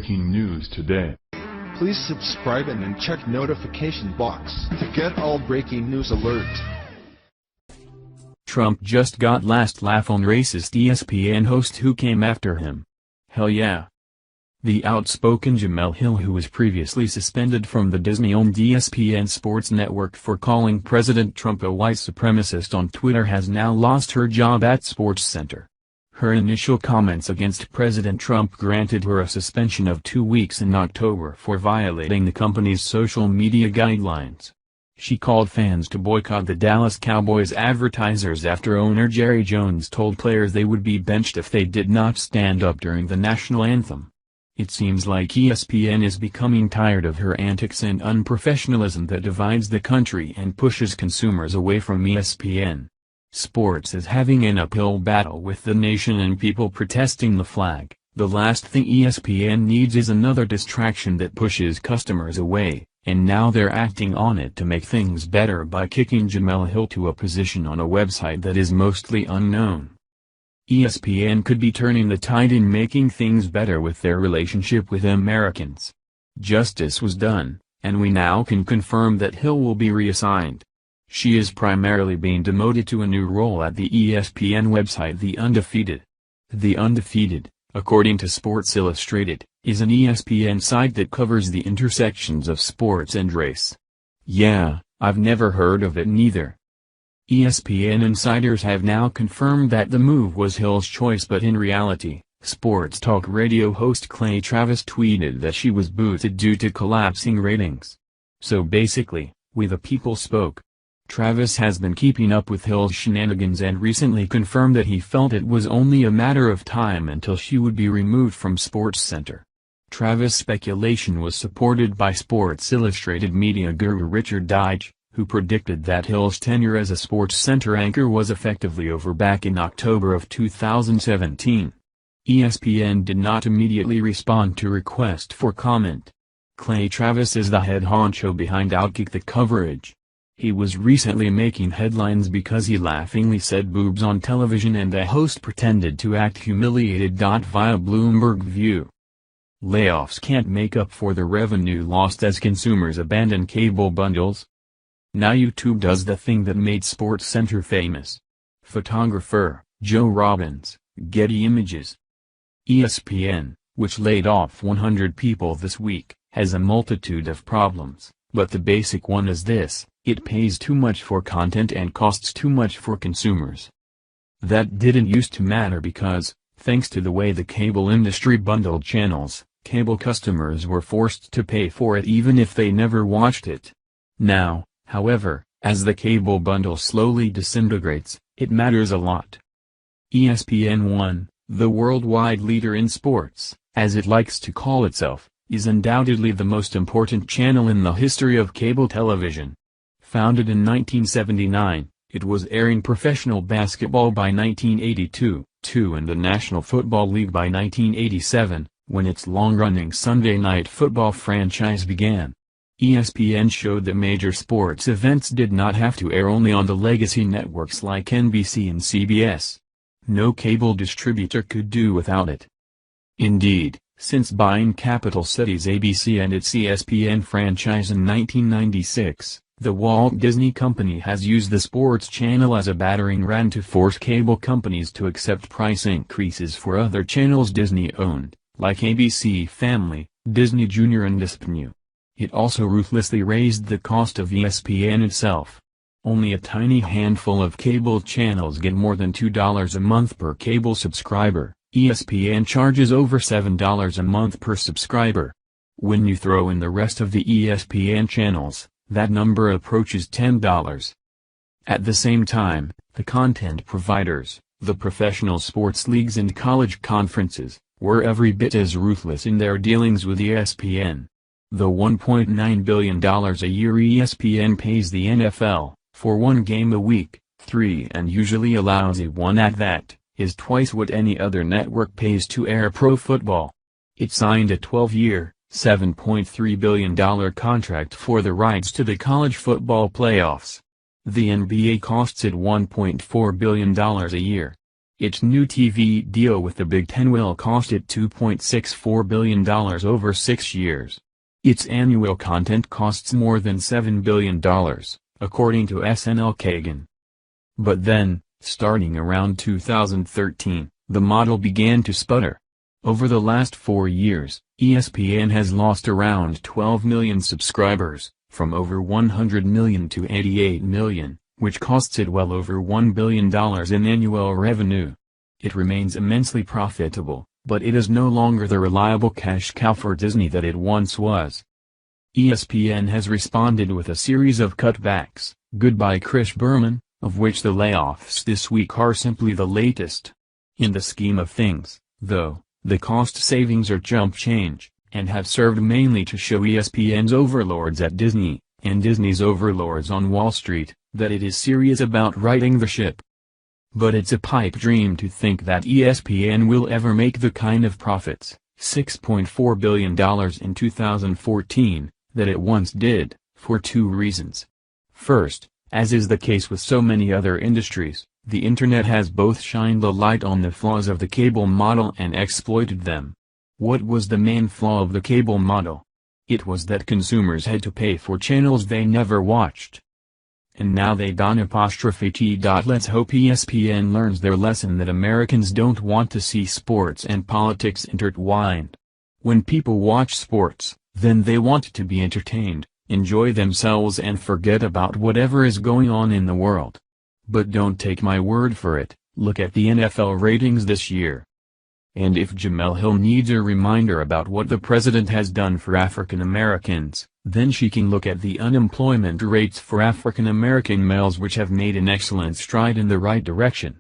breaking news today. Please subscribe and then check notification box to get all breaking news alerts. Trump just got last laugh on racist ESPN host who came after him. Hell yeah. The outspoken Jemele Hill, who was previously suspended from the Disney-owned ESPN Sports Network for calling President Trump a white supremacist on Twitter, has now lost her job at SportsCenter. Her initial comments against President Trump granted her a suspension of 2 weeks in October for violating the company's social media guidelines. She called fans to boycott the Dallas Cowboys advertisers after owner Jerry Jones told players they would be benched if they did not stand up during the national anthem. It seems like ESPN is becoming tired of her antics and unprofessionalism that divides the country and pushes consumers away from ESPN. Sports is having an uphill battle with the nation and people protesting the flag. The last thing ESPN needs is another distraction that pushes customers away, and now they're acting on it to make things better by kicking Jemele Hill to a position on a website that is mostly unknown. ESPN could be turning the tide in making things better with their relationship with Americans. Justice was done, and we now can confirm that Hill will be reassigned. She is primarily being demoted to a new role at the ESPN website The Undefeated. The Undefeated, according to Sports Illustrated, is an ESPN site that covers the intersections of sports and race. Yeah, I've never heard of it neither. ESPN insiders have now confirmed that the move was Hill's choice, but in reality, sports talk radio host Clay Travis tweeted that she was booted due to collapsing ratings. So basically, we the people spoke. Travis has been keeping up with Hill's shenanigans and recently confirmed that he felt it was only a matter of time until she would be removed from SportsCenter. Travis' speculation was supported by Sports Illustrated media guru Richard Deitch, who predicted that Hill's tenure as a SportsCenter anchor was effectively over back in October of 2017. ESPN did not immediately respond to request for comment. Clay Travis is the head honcho behind Outkick the coverage. He was recently making headlines because he laughingly said boobs on television and the host pretended to act humiliated. Via Bloomberg View. Layoffs can't make up for the revenue lost as consumers abandon cable bundles. Now YouTube does the thing that made SportsCenter famous. Photographer, Joe Robbins, Getty Images. ESPN, which laid off 100 people this week, has a multitude of problems, but the basic one is this: it pays too much for content and costs too much for consumers. That didn't used to matter because, thanks to the way the cable industry bundled channels, cable customers were forced to pay for it even if they never watched it. Now, however, as the cable bundle slowly disintegrates, it matters a lot. ESPN1, the worldwide leader in sports, as it likes to call itself, is undoubtedly the most important channel in the history of cable television. Founded in 1979, it was airing professional basketball by 1982, and the National Football League by 1987, when its long-running Sunday Night Football franchise began. ESPN showed that major sports events did not have to air only on the legacy networks like NBC and CBS. No cable distributor could do without it. Indeed, since buying Capital Cities ABC and its ESPN franchise in 1996, the Walt Disney Company has used the sports channel as a battering ram to force cable companies to accept price increases for other channels Disney owned, like ABC Family, Disney Junior and ESPN. It also ruthlessly raised the cost of ESPN itself. Only a tiny handful of cable channels get more than $2 a month per cable subscriber. ESPN charges over $7 a month per subscriber. When you throw in the rest of the ESPN channels, that number approaches $10. At the same time, the content providers, the professional sports leagues and college conferences, were every bit as ruthless in their dealings with ESPN. The $1.9 billion a year ESPN pays the NFL, for one game a week, 3 and usually a lousy one at that, is twice what any other network pays to air pro football. It signed a 12-year, $7.3 billion contract for the rights to the college football playoffs. The NBA costs it $1.4 billion a year. Its new TV deal with the Big Ten will cost it $2.64 billion over 6 years. Its annual content costs more than $7 billion, according to SNL Kagan. But then, starting around 2013, the model began to sputter. Over the last 4 years, ESPN has lost around 12 million subscribers, from over 100 million to 88 million, which costs it well over $1 billion in annual revenue. It remains immensely profitable, but it is no longer the reliable cash cow for Disney that it once was. ESPN has responded with a series of cutbacks, goodbye Chris Berman, of which the layoffs this week are simply the latest. In the scheme of things, though, the cost savings are chump change, and have served mainly to show ESPN's overlords at Disney, and Disney's overlords on Wall Street, that it is serious about righting the ship. But it's a pipe dream to think that ESPN will ever make the kind of profits, $6.4 billion in 2014, that it once did, for 2 reasons. First, as is the case with so many other industries, the Internet has both shined the light on the flaws of the cable model and exploited them. What was the main flaw of the cable model? It was that consumers had to pay for channels they never watched. And now they don't. Let's hope ESPN learns their lesson that Americans don't want to see sports and politics intertwined. When people watch sports, then they want to be entertained, enjoy themselves and forget about whatever is going on in the world. But don't take my word for it, look at the NFL ratings this year. And if Jemele Hill needs a reminder about what the president has done for African Americans, then she can look at the unemployment rates for African American males, which have made an excellent stride in the right direction.